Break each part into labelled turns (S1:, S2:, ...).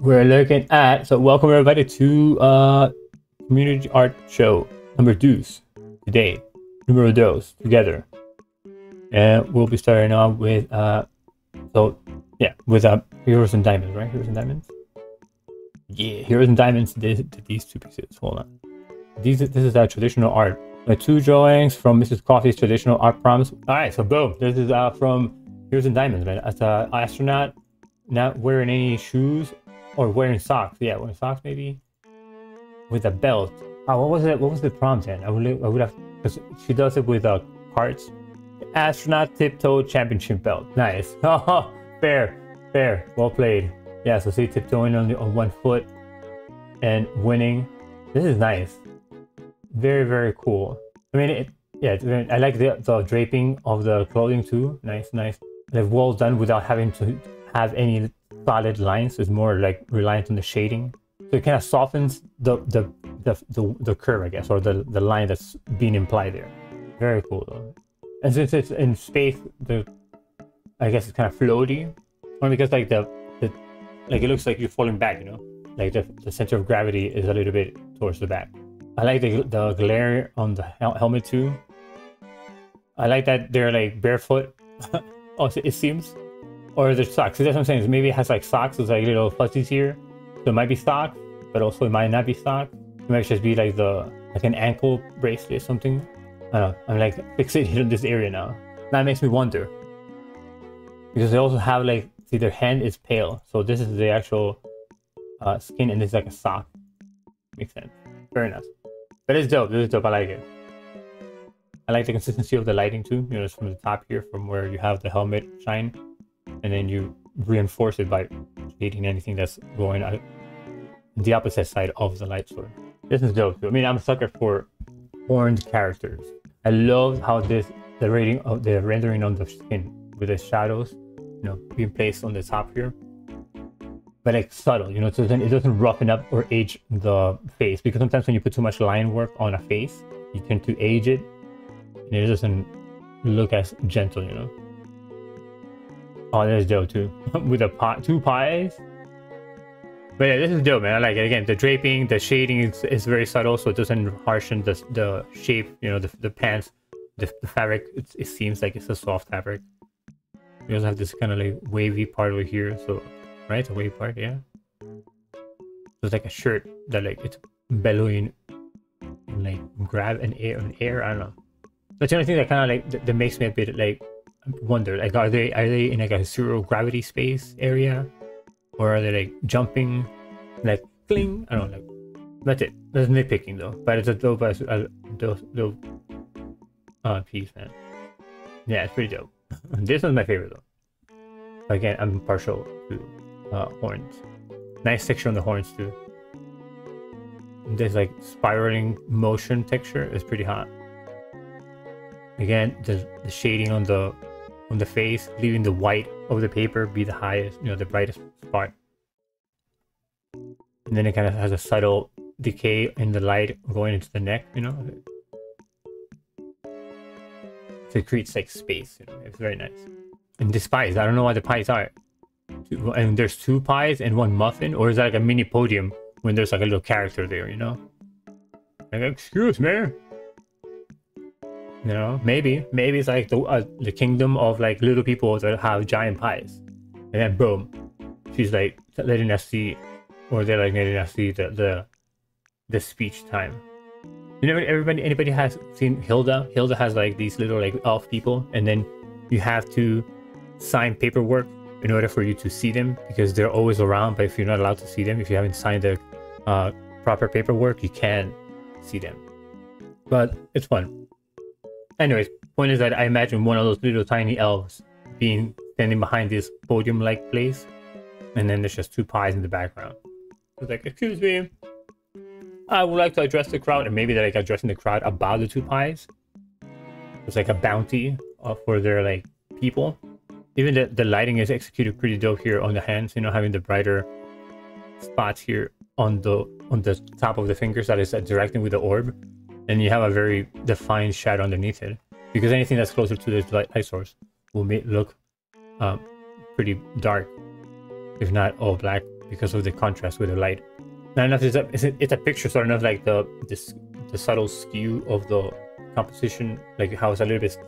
S1: we're looking at. So welcome everybody to community art show number 2 today. Numero dos together. And we'll be starting off with with Heroes and Diamonds, right? Heroes and Diamonds? Yeah, Heroes and Diamonds did these 2 pieces. Hold on. This is our traditional art. 2 drawings from Mrs. Coffee's traditional art prompts. Alright, so boom. This is from Heroes and Diamonds, man. As an astronaut, not wearing any shoes or wearing socks. Yeah, wearing socks maybe. With a belt. Oh, what was it? What was the prompt then? I would have, because she does it with cards. Astronaut tiptoe championship belt. Nice. Oh, fair. Well played. Yeah, so see tiptoeing on 1 foot and winning. This is nice. Very cool. I mean, I like the draping of the clothing too. Nice. Like well done without having to have any solid lines. It's more like reliant on the shading. So it kind of softens the curve, I guess, or the line that's being implied there. Very cool though. And since it's in space, I guess it's kind of floaty. Only because like like it looks like you're falling back, you know? Like the center of gravity is a little bit towards the back. I like the glare on the helmet too. I like that they're like barefoot. Also, it seems. Or the socks. So that's what I'm saying. So maybe it has like socks with like little fuzzies here. So it might be socks, but also it might not be socks. It might just be like an ankle bracelet or something. I don't know. I'm like fixated on this area now. That makes me wonder. Because they also have like, see, their hand is pale. So this is the actual skin, and this is like a sock. Makes sense. Very nice. But it's dope. This is dope. I like it. I like the consistency of the lighting too. You know, it's from the top here, from where you have the helmet shine, and then you reinforce it by shading anything that's going out the opposite side of the light source. This is dope too. I mean, I'm a sucker for horned characters. I love how the rendering on the skin with the shadows, you know, being placed on the top here. But like subtle, you know, so then it doesn't roughen up or age the face, because sometimes when you put too much line work on a face, you tend to age it, and it doesn't look as gentle, you know. Oh, that's dope too. With the 2 pies. But yeah, this is dope, man. I like it. Again, the draping, the shading is very subtle, so it doesn't harshen the shape, you know, the pants, the fabric. It seems like it's a soft fabric. You also have this kind of like wavy part over here, so right, a wavy part, yeah. So it's like a shirt that like it's bellowing, and like grab an air. I don't know. That's the only thing that kind of like that makes me a bit like wonder. Like, are they in like a zero gravity space area, or are they like jumping, like cling? I don't know. Like, that's it. That's nitpicking though. But it's a dope piece, man. Yeah, it's pretty dope. This one's my favorite though. Again, I'm partial to horns. Nice texture on the horns too. This like spiraling motion texture is pretty hot. Again, the shading on the face, leaving the white of the paper be the highest, you know, the brightest spot. And then it kind of has a subtle decay in the light going into the neck, you know. So it creates like space, you know. It's very nice. And this pies, I don't know why the pies are. And there's 2 pies and 1 muffin, or is that like a mini podium when there's like a little character there, you know? Like, excuse me. You know, maybe it's like the kingdom of like little people that have giant pies, and then boom, she's like letting us see, or they're like letting us see the speech time. You know, anybody has seen Hilda? Hilda has like these little like elf people, and then you have to sign paperwork in order for you to see them, because they're always around. But if you're not allowed to see them, if you haven't signed the proper paperwork, you can't see them. But it's fun. Anyways, point is that I imagine one of those little tiny elves standing behind this podium-like place, and then there's just 2 pies in the background. It's like, excuse me, I would like to address the crowd, and maybe they're like addressing the crowd about the 2 pies. It's like a bounty for their like people. Even the lighting is executed pretty dope here on the hands, you know, having the brighter spots here on the top of the fingers that is directing with the orb. And you have a very defined shadow underneath it, because anything that's closer to this light source will look pretty dark, if not all black because of the contrast with the light. I don't know if it's a picture, so I don't know if like the subtle skew of the composition, like how it's a little bit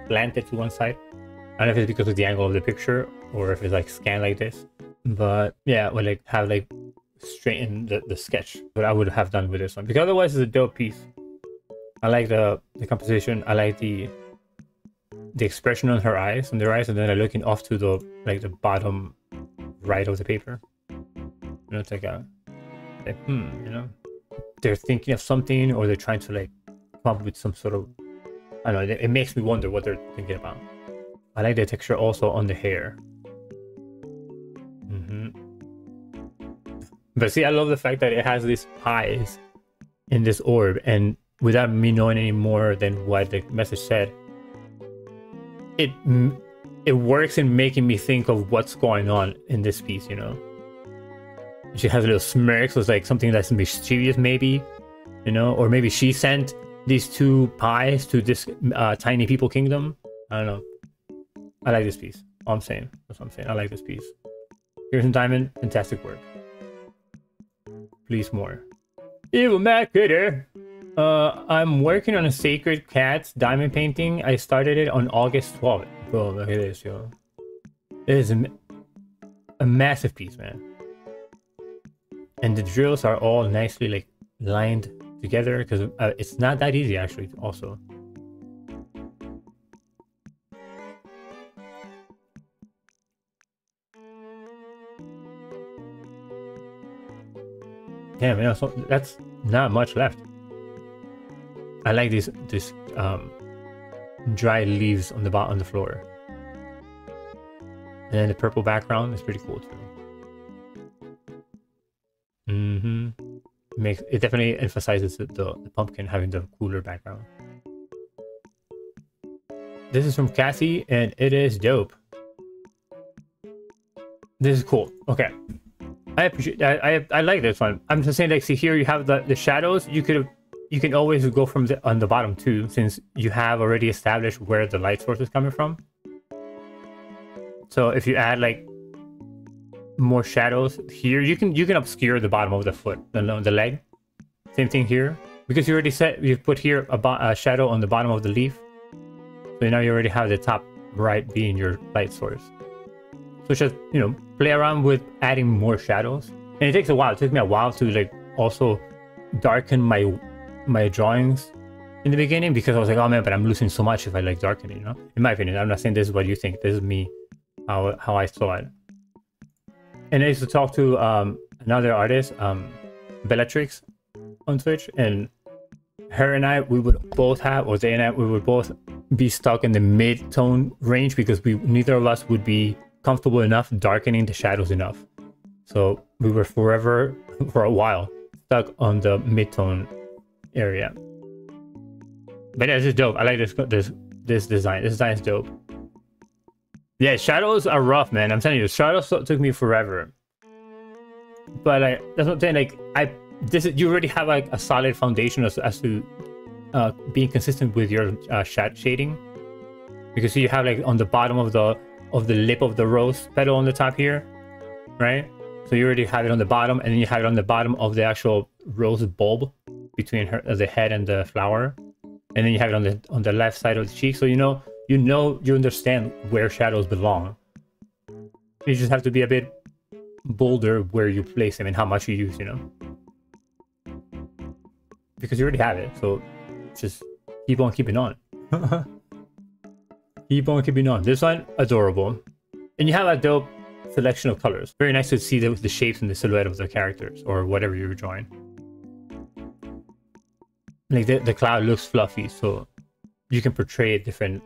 S1: slanted to one side. I don't know if it's because of the angle of the picture or if it's like scanned like this. But yeah, I would like have like straighten the sketch, what I would have done with this one, because otherwise it's a dope piece. I like the composition. I like the expression on her eyes, and then they're looking off to the like the bottom right of the paper. You know, it's like a you know, they're thinking of something, or they're trying to like come up with some sort of, I don't know, it makes me wonder what they're thinking about. I like the texture also on the hair. But see, I love the fact that it has these pies in this orb, and without me knowing any more than what the message said, it works in making me think of what's going on in this piece, you know? She has a little smirk, so it's like something that's mischievous, maybe, you know? Or maybe she sent these two pies to this tiny people kingdom. I don't know. I like this piece. All I'm saying. That's what I'm saying. I like this piece. Here's some diamond. Fantastic work. Please more. EvilMadKitty. I'm working on a Sacred Cats diamond painting. I started it on August 12th. Bro, look at this, yo. It is a massive piece, man. And the drills are all nicely like lined together, because it's not that easy actually also. Damn, you know, so that's not much left. I like this dry leaves on the floor, and then the purple background is pretty cool too. It definitely emphasizes the pumpkin having the cooler background. This is from Cassie, and it is dope. This is cool. Okay, I appreciate. I like this one. I'm just saying, like, see here, you have the shadows. You can always go from on the bottom too, since you have already established where the light source is coming from. So if you add like more shadows here, you can obscure the bottom of the foot, the leg. Same thing here, because you already said you put here a shadow on the bottom of the leaf. So now you already have the top right being your light source. So just, you know, play around with adding more shadows, and it takes a while. It took me a while to like also darken my drawings in the beginning, because I was like, oh man, but I'm losing so much if I like darken it, you know. In my opinion, I'm not saying this is what you think. This is me, how I saw it. And I used to talk to another artist, Bellatrix, on Twitch, and her and I, we would both have, or they and I, we would both be stuck in the mid-tone range, because neither of us would be comfortable enough darkening the shadows enough. So we were forever, for a while, stuck on the mid-tone area. But yeah, this is dope. I like this design. This design is dope. Yeah, shadows are rough, man. I'm telling you, shadows took me forever. But that's what I'm saying. Like, you already have like a solid foundation as to being consistent with your shading, because you have like on the bottom of the lip of the rose petal on the top here, right? So you already have it on the bottom, and then you have it on the bottom of the actual rose bulb between the head and the flower, and then you have it on the left side of the cheek. So you understand where shadows belong. You just have to be a bit bolder where you place them and how much you use, you know, because you already have it. So just keep on keeping on. Keep on keeping on. This one, adorable. And you have a dope selection of colors. Very nice to see the shapes and the silhouette of the characters or whatever you're drawing. Like the cloud looks fluffy, so you can portray different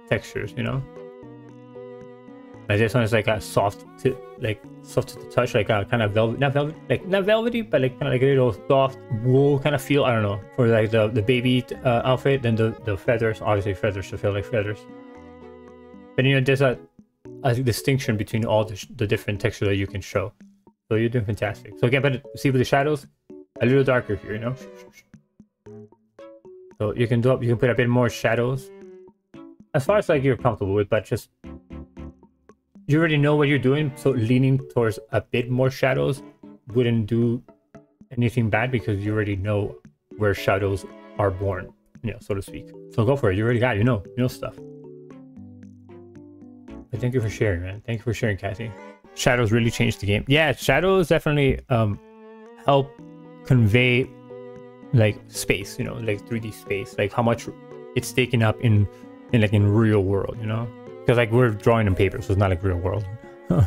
S1: textures, you know. Like this one is like a soft to the touch, like a kind of velvet, not velvety, but like kind of like a little soft wool kind of feel. I don't know, for like the baby outfit. Then the feathers, obviously feathers should feel like feathers. But you know, there's a distinction between all the different textures that you can show. So you're doing fantastic. So again, but see with the shadows, a little darker here, you know. So you can put a bit more shadows, as far as like you're comfortable with, but just you already know what you're doing, so leaning towards a bit more shadows wouldn't do anything bad because you already know where shadows are born, you know, so to speak. So go for it. You already got it. You know stuff. But thank you for sharing, man. Thank you for sharing, Kathy. Shadows really changed the game. Yeah, shadows definitely help convey like space, you know, like 3D space, like how much it's taken up in real world, you know, because like we're drawing on paper, so it's not like real world,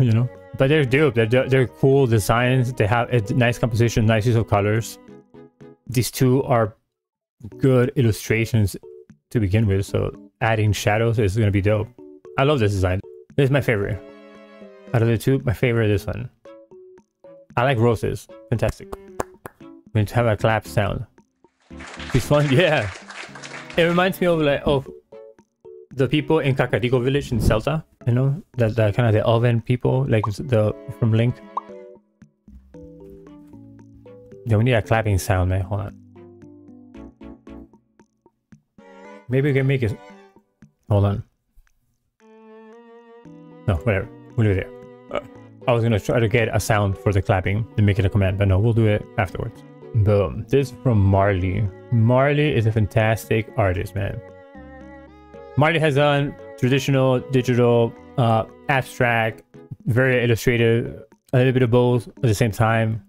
S1: you know. But they're dope. They're cool designs. They have a nice composition, nice use of colors. These two are good illustrations to begin with, so adding shadows is gonna be dope. I love this design. This is my favorite. Out of the two, my favorite is this one. I like roses. Fantastic. I'm going to have a clap sound. It's fun, yeah. It reminds me of like the people in Kakadiko village in Zelda, you know, that kind of the elven people, like the from Link. Yeah, we need a clapping sound, man. Hold on. Maybe we can make it. Hold on. No, whatever. We'll do it there. I was gonna try to get a sound for the clapping and make it a command, but no, we'll do it afterwards. Boom. This is from Marle. Marle is a fantastic artist, man. Marle has done traditional, digital, abstract, very illustrative, a little bit of both at the same time.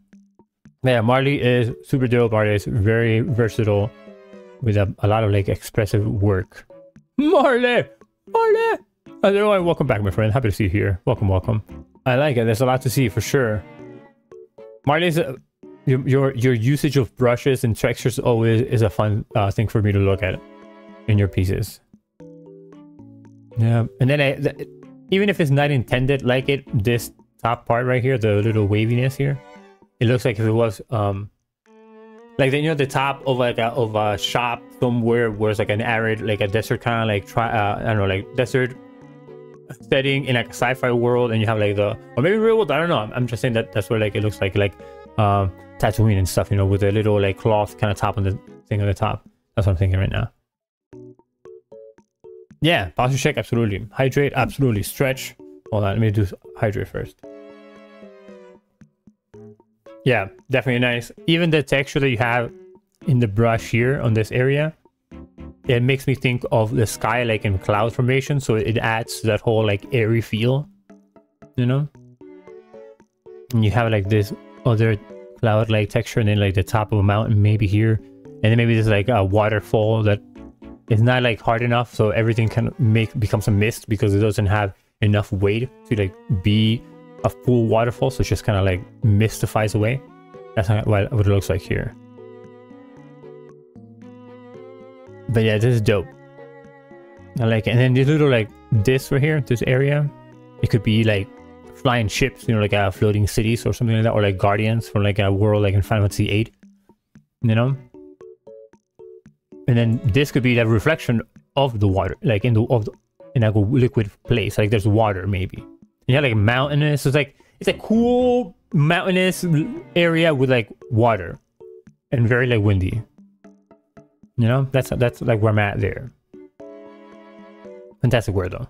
S1: Yeah, Marle is super dope artist, very versatile, with a lot of like expressive work. Marle! Marle! Everyone, welcome back, my friend. Happy to see you here. Welcome, welcome. I like it. There's a lot to see for sure. Marle's your usage of brushes and textures always is a fun thing for me to look at in your pieces. Yeah, and then even if it's not intended like it, this top part right here, the little waviness here, it looks like if it was like, you know, the top of like of a shop somewhere where it's like an arid, like a desert kind of like I don't know, like desert setting in like a sci-fi world, and you have like or maybe real world, I don't know. I'm just saying that that's where like it looks like Tatooine and stuff, you know, with a little like cloth kind of top on the thing on the top. That's what I'm thinking right now. Yeah, posture check, absolutely. Hydrate, absolutely. Stretch. Hold on, let me do hydrate first. Yeah, definitely nice. Even the texture that you have in the brush here on this area, it makes me think of the sky like in cloud formation, so it adds to that whole like airy feel, you know. And you have like this other cloud like texture, and then like the top of a mountain maybe here, and then maybe there's like a waterfall that is not like hard enough, so everything kind of becomes a mist because it doesn't have enough weight to like be a full waterfall, so it just kind of like mystifies away. That's what it looks like here. But yeah, this is dope. I like it. And then this little like this right here, this area, it could be like flying ships, you know, like floating cities or something like that, or like guardians from like a world like in Final Fantasy VIII, you know. And then this could be the reflection of the water, like in like a liquid place, like there's water maybe. And you have like mountainous, so it's a cool mountainous area with like water and very like windy. You know, that's like where I'm at there. Fantastic work though.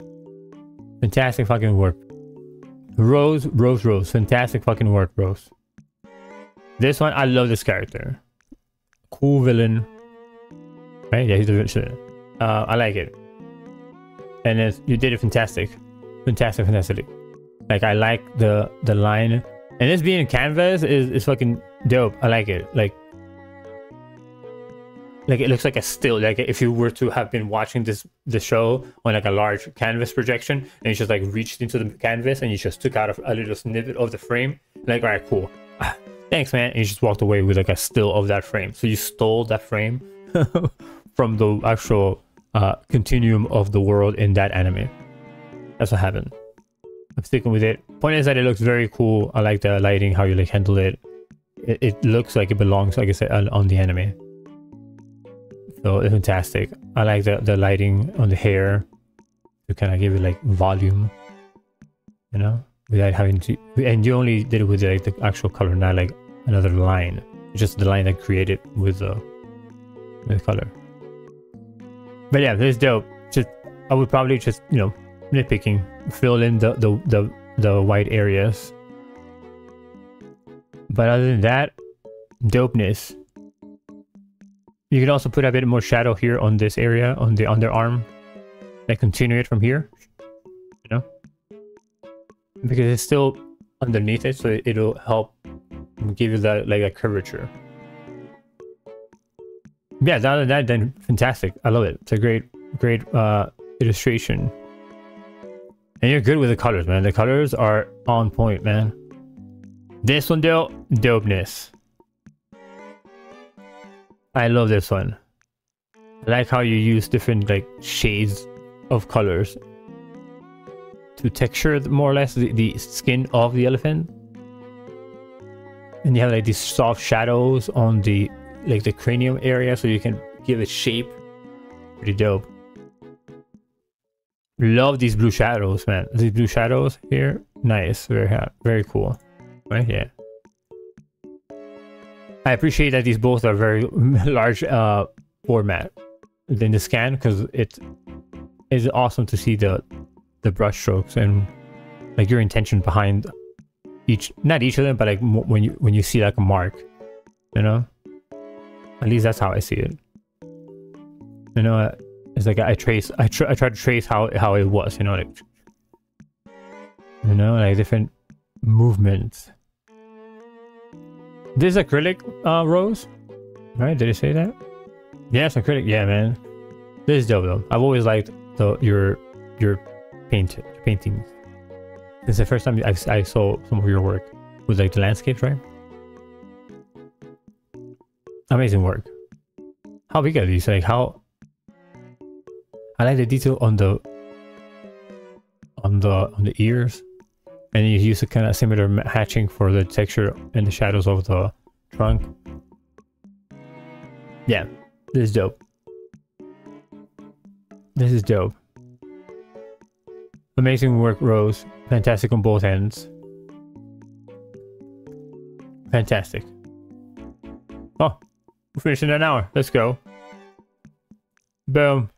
S1: Fantastic fucking work. Rose. Fantastic fucking work, Rose. This one, I love this character. Cool villain. Right? Yeah, he's the villain. I like it. And you did it fantastic. Fantastic. Like, I like the line. And this being canvas is fucking dope. I like it. Like it looks like a still, like if you were to have been watching the show on like a large canvas projection, and you just like reached into the canvas and you just took out a little snippet of the frame, like, all right, cool, thanks man, and you just walked away with like a still of that frame. So you stole that frame from the actual continuum of the world in that anime. That's what happened. I'm sticking with it. Point is that it looks very cool. I like the lighting, how you like handle it. It looks like it belongs, like I said, on the anime. So it's fantastic. I like the lighting on the hair to kind of give it like volume, you know, without having to. And you only did it with like the actual color, not like another line. It's just the line that created with the color. But yeah, this is dope. I would probably just, you know, nitpicking. Fill in the white areas. But other than that, dopeness. You can also put a bit more shadow here on this area, on the underarm. Like continue it from here. You know? Because it's still underneath it, so it'll help give you that like a curvature. Yeah, other than that, then fantastic. I love it. It's a great illustration. And you're good with the colors, man. The colors are on point, man. This one though, dopeness. I love this one. I like how you use different like shades of colors to texture more or less the skin of the elephant. And you have like these soft shadows on the like the cranium area, so you can give it shape. Pretty dope. Love these blue shadows, man. These blue shadows here, nice, very cool. Right, yeah. I appreciate that these both are very large format in the scan, because it is awesome to see the brush strokes and like your intention behind each, not each of them, but like when you see like a mark, you know. At least that's how I see it. You know, it's like I try to trace how it was, you know, like different movements. This is acrylic rose, right? Did I say that? Yes, acrylic. Yeah, man. This is dope though. I've always liked your paintings. This is the first time I saw some of your work with like the landscapes, right? Amazing work. How big are these? Like how? I like the detail on the ears, and you use a kind of similar hatching for the texture and the shadows of the trunk. Yeah, this is dope. This is dope. Amazing work, Rose. Fantastic on both ends. Fantastic. Oh, we're finishing in an hour. Let's go. Boom.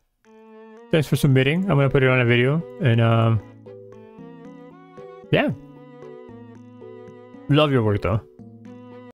S1: Thanks for submitting. I'm gonna put it on a video, and yeah. Love your work though.